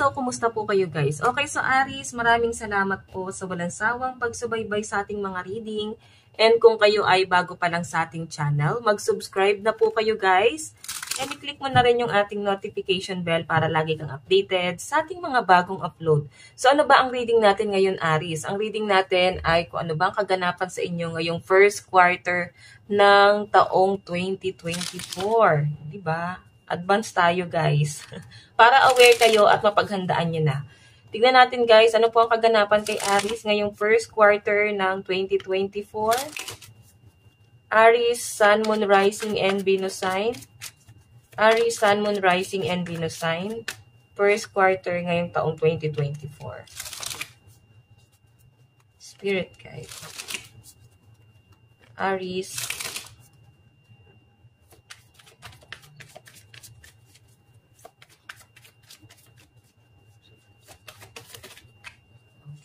so kumusta po kayo guys? Okay, so Aries, maraming salamat po sa walang sawang pagsubaybay sa ating mga reading. And kung kayo ay bago pa lang sa ating channel, mag-subscribe na po kayo guys. And i-click mo na rin yung ating notification bell para lagi kang updated sa ating mga bagong upload. So ano ba ang reading natin ngayon, Aries? Ang reading natin ay kung ano ba ang kaganapan sa inyo ngayong first quarter ng taong 2024. Diba? Advance tayo guys. Para aware kayo at mapaghandaan nyo na. Tignan natin guys, ano po ang kaganapan kay Aries ngayong first quarter ng 2024. Aries, Sun, Moon, Rising, and Venus sign. Aries, Sun, Moon, Rising, and Venus sign. First quarter ngayong taong 2024. Spirit guide. Aries.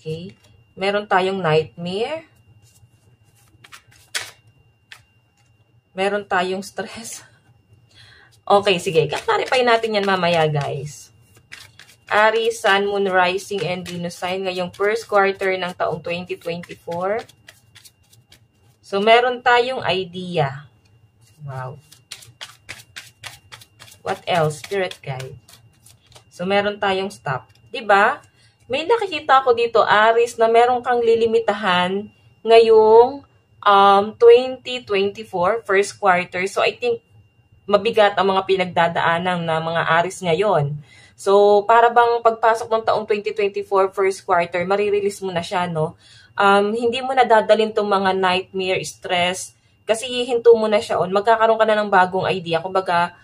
Okay. Meron tayong nightmare. Meron tayong stress. Okay, sige. Kaklarify natin yan mamaya, guys. Aries, Sun, Moon, Rising, and Venus sign ngayong first quarter ng taong 2024. So, meron tayong idea. Wow. What else? Spirit guide. So, meron tayong stop. Diba? May nakikita ko dito, Aries, na meron kang lilimitahan ngayong 2024, first quarter. So, I think mabigat ang mga pinagdadaanan ng mga Aries ngayon. So, para bang pagpasok ng taong 2024, first quarter, marirelease mo na siya, no? Hindi mo na dadalhin itong mga nightmare, stress, kasi hihinto mo na siya on. Magkakaroon ka na ng bagong idea. Kumbaga,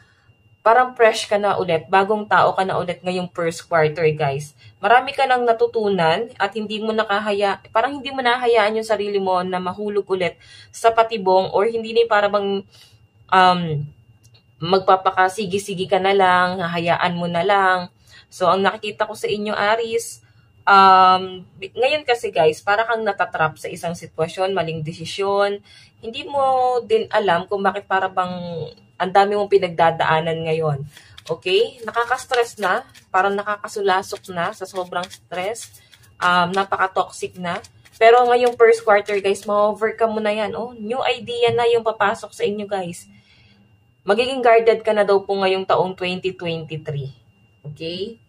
parang fresh ka na ulit, bagong tao ka na ulit ngayong first quarter, guys. Marami ka nang natutunan at hindi mo parang hindi mo nahayaan yung sarili mo na mahulog ulit sa patibong or hindi na para bang magpapakasigi-sigi ka na lang, hahayaan mo na lang. So, ang nakikita ko sa inyo, Aries, ngayon kasi guys, para kang natatrap sa isang sitwasyon, maling desisyon. Hindi mo din alam kung bakit para bang ang dami mong pinagdadaanan ngayon. Okay? Nakaka-stress na. Parang nakakasulasok na sa sobrang stress. Napaka-toxic na. Pero ngayong first quarter, guys, ma-overcome mo na yan. Oh, new idea na yung papasok sa inyo, guys. Magiging guarded ka na daw po ngayong taong 2023. Okay?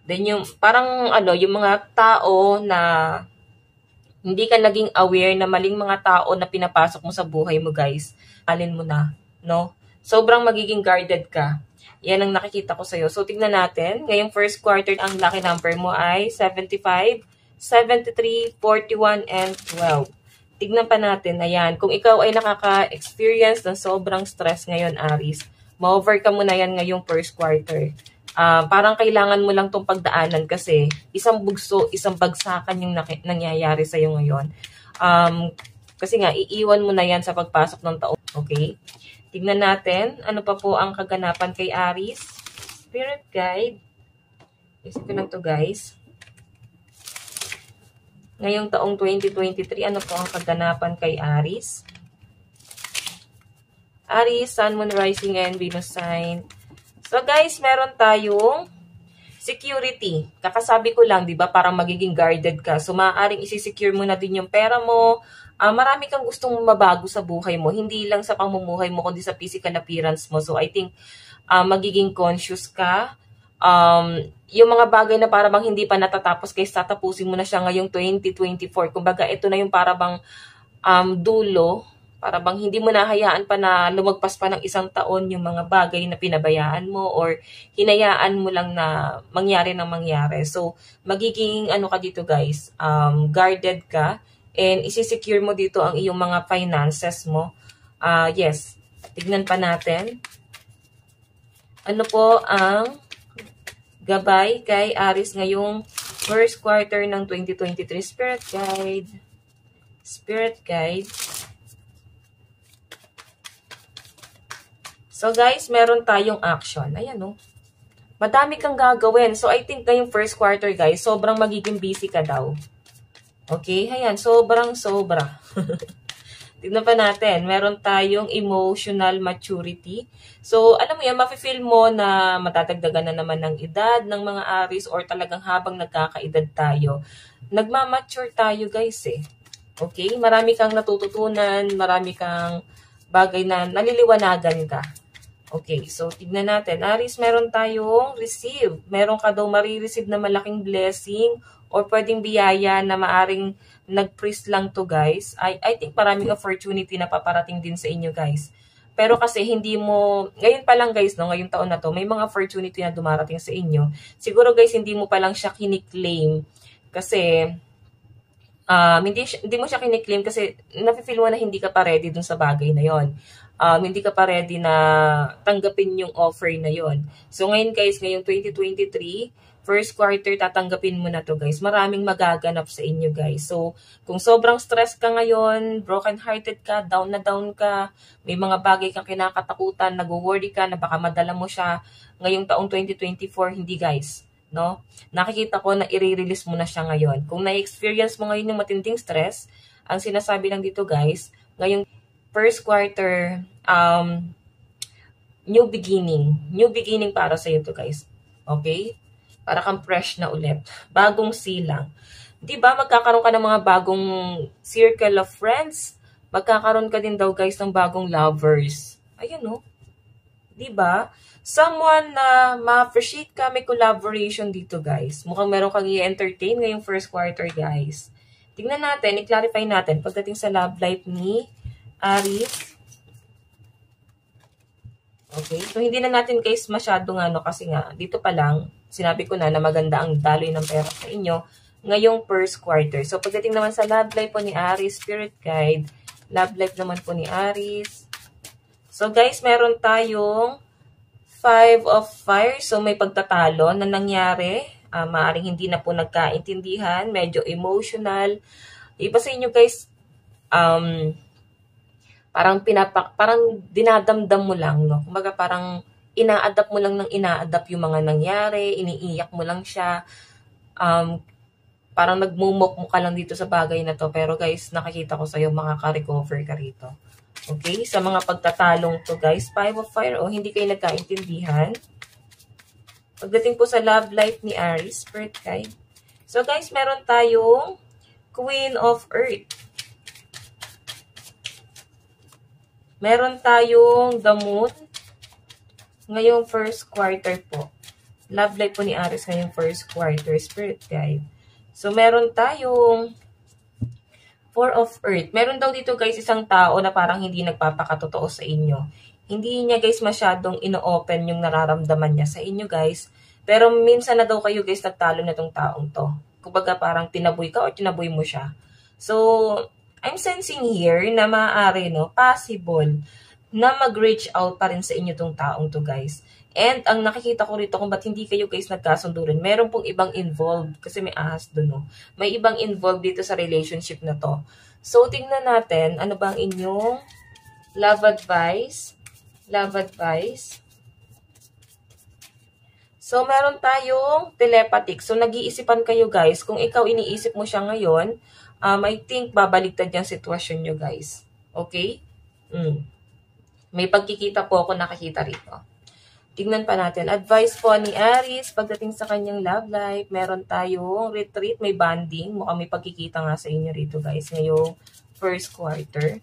Then yung, parang yung mga tao na hindi ka naging aware na maling mga tao na pinapasok mo sa buhay mo, guys. Alin mo na, no? Sobrang magiging guarded ka. Yan ang nakikita ko sa'yo. So, tignan natin. Ngayong first quarter, ang lucky number mo ay 75, 73, 41, and 12. Tignan pa natin. Ayan. Kung ikaw ay nakaka-experience ng sobrang stress ngayon, Aries, ma-overcome mo na yan ngayong first quarter. Parang kailangan mo lang itong pagdaanan kasi isang bugso, isang bagsakan yung nangyayari sa'yo ngayon. Kasi nga, iiwan mo na yan sa pagpasok ng taon. Okay? Tignan natin, ano pa po ang kaganapan kay Aries. Spirit guide. Isip ko lang to guys. Ngayong taong 2023, ano po ang kaganapan kay Aries? Aries, Sun, Moon, Rising, and Venus sign. So guys, meron tayong security. Kakasabi ko lang, di ba, parang magiging guarded ka. So maaaring isi-secure mo na din yung pera mo. Marami kang gustong mabago sa buhay mo. Hindi lang sa pamumuhay mo, kundi sa physical appearance mo. So, I think, magiging conscious ka. Yung mga bagay na para bang hindi pa natatapos, kaya tatapusin mo na siya ngayong 2024. Kumbaga, ito na yung para bang dulo. Para bang hindi mo nahayaan pa na lumagpas pa ng isang taon yung mga bagay na pinabayaan mo or hinayaan mo lang na mangyari ng mangyari. So, magiging ka dito guys, guarded ka. And isi-secure mo dito ang iyong mga finances mo. Yes. Tignan pa natin. Ano po ang gabay kay Aries ngayong first quarter ng 2023? Spirit guide. Spirit guide. So guys, meron tayong action. Ayan o. Madami kang gagawin. So I think ngayong first quarter guys, sobrang magiging busy ka daw. Okay, ayan, sobrang-sobra. Tignan pa natin. Meron tayong emotional maturity. So, alam mo yan, mafe-feel mo na matatagdagan na naman ng edad ng mga Aries or talagang habang nagkakaedad tayo. Nagmamature tayo guys eh. Okay? Marami kang natututunan, marami kang bagay na naliliwanagan ka. Okay, so tignan natin. Aries, meron tayong receive. Meron ka daw marireceive na malaking blessing or pwedeng biyaya na maaring nag-freeze lang to guys. I think maraming opportunity na paparating din sa inyo guys. Pero kasi hindi mo, ngayon pa lang guys, no, ngayong taon na to, may mga opportunity na dumarating sa inyo. Siguro guys, hindi mo pa lang siya kiniklaim kasi hindi mo siya kiniklaim kasi nafe-feel mo na hindi ka pa ready dun sa bagay na yon. Hindi ka pa ready na tanggapin yung offer na yon. So ngayon guys, ngayong 2023, first quarter, tatanggapin mo na to guys. Maraming magaganap sa inyo guys. So, kung sobrang stress ka ngayon, broken-hearted ka, down na down ka, may mga bagay kang kinakatakutan, nag-worry ka na baka madala mo siya ngayong taong 2024, hindi guys. No? Nakikita ko na i-release mo na siya ngayon. Kung na-experience mo ngayon yung matinding stress, ang sinasabi lang dito guys, ngayong first quarter, new beginning. New beginning para sa iyo to guys. Okay? Para kang fresh na ulit. Bagong silang. Diba, magkakaroon ka ng mga bagong circle of friends. Magkakaroon ka din daw guys ng bagong lovers. Ayan o. Diba? Someone na ma-appreciate ka, may collaboration dito guys. Mukhang meron kang i-entertain ngayong first quarter guys. Tingnan natin, i-clarify natin pagdating sa love life ni Aries. Okay, so hindi na natin guys masyadong kasi nga, dito pa lang, sinabi ko na maganda ang daloy ng pera sa inyo ngayong first quarter. So pagdating naman sa love life po ni Aries, Spirit Guide, love life naman po ni Aries. So guys, meron tayong 5 of Fire. So may pagtatalo na nangyari. Maaring hindi na po nagkaintindihan, medyo emotional. Iba sa inyo guys, parang dinadamdam mo lang, no? Kumbaga parang ina-adapt mo lang ng ina-adapt yung mga nangyari, iniiyak mo lang siya. Parang nagmumok mo ka lang dito sa bagay na to. Pero guys, nakikita ko sa'yo, makaka-recover ka rito. Okay? Sa mga pagtatalong to guys, 5 of Fire, hindi kayo nagkaintindihan. Pagdating po sa love life ni Aries, Spirit Guide. So guys, meron tayong Queen of Earth. Meron tayong The Moon ngayong first quarter po. Love life po ni Aries ngayong first quarter, Spirit Guide. So, meron tayong 4 of Earth. Meron daw dito guys isang tao na parang hindi nagpapakatotoo sa inyo. Hindi niya guys masyadong ino-open yung nararamdaman niya sa inyo guys. Pero minsan na daw kayo guys nagtalo na tong taong to. Kumbaga parang tinaboy ka o tinaboy mo siya. So, I'm sensing here na maaari, no, possible na mag-reach out pa rin sa inyo tong taong to guys. And ang nakikita ko rito kung ba't hindi kayo guys nagkasundo rin, meron pong ibang involved kasi may ahas doon, no. May ibang involved dito sa relationship na to. So, tingnan natin, ano ba ang inyong love advice? Love advice. So, meron tayong telepathic. So, nag-iisipan kayo guys. Kung ikaw iniisip mo siya ngayon, I think babaliktad yung sitwasyon nyo guys. Okay? May pagkikita po ako nakakita rito. Tignan pa natin. Advice po ni Aries pagdating sa kanyang love life. Meron tayong retreat, may bonding. Mukhang may pagkikita nga sa inyo rito guys ngayong first quarter.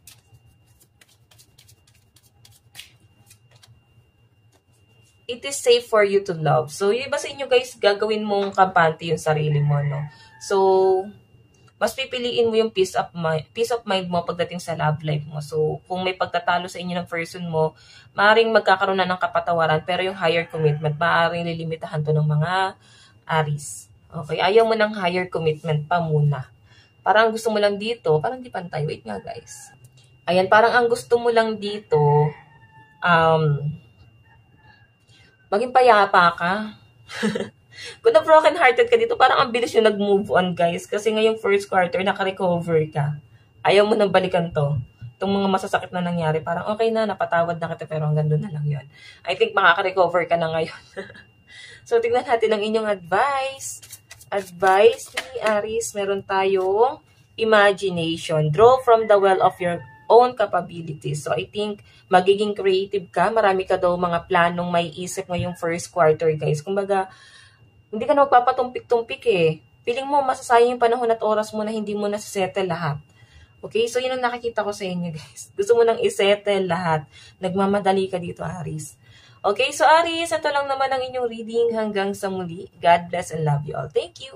It is safe for you to love. So, yung iba sa inyo guys, gagawin mong kampante yung sarili mo, no? So, mas pipiliin mo yung peace of mind mo pagdating sa love life mo. So, kung may pagtatalo sa inyo ng person mo, maaaring magkakaroon na ng kapatawaran, pero yung higher commitment, maaaring lilimitahan to ng mga Aries. Okay, ayaw mo ng higher commitment pa muna. Parang gusto mo lang dito, parang di pantay. Wait nga guys. Ayan, parang ang gusto mo lang dito, maging payapa ka. Kung na broken-hearted ka dito, parang ang bilis yung nag-move on, guys. Kasi ngayong first quarter, naka-recover ka. Ayaw mo nang balikan to. Itong mga masasakit na nangyari, parang okay na, napatawad na kita, pero hanggang doon na lang yun. I think makaka-recover ka na ngayon. So, tingnan natin ang inyong advice. Advice ni Aries, meron tayong imagination. Draw from the well of your own capabilities. So, I think magiging creative ka. Marami ka daw mga planong may isip ngayong first quarter, guys. Kumbaga, hindi ka na magpapatumpik-tumpik eh. Piling mo, masasayang yung panahon at oras mo na hindi mo nasisettle lahat. Okay? So, yun ang nakikita ko sa inyo, guys. Gusto mo nang isettle lahat. Nagmamadali ka dito, Aries. Okay? So, Aries, ito lang naman ang inyong reading hanggang sa muli. God bless and love you all. Thank you!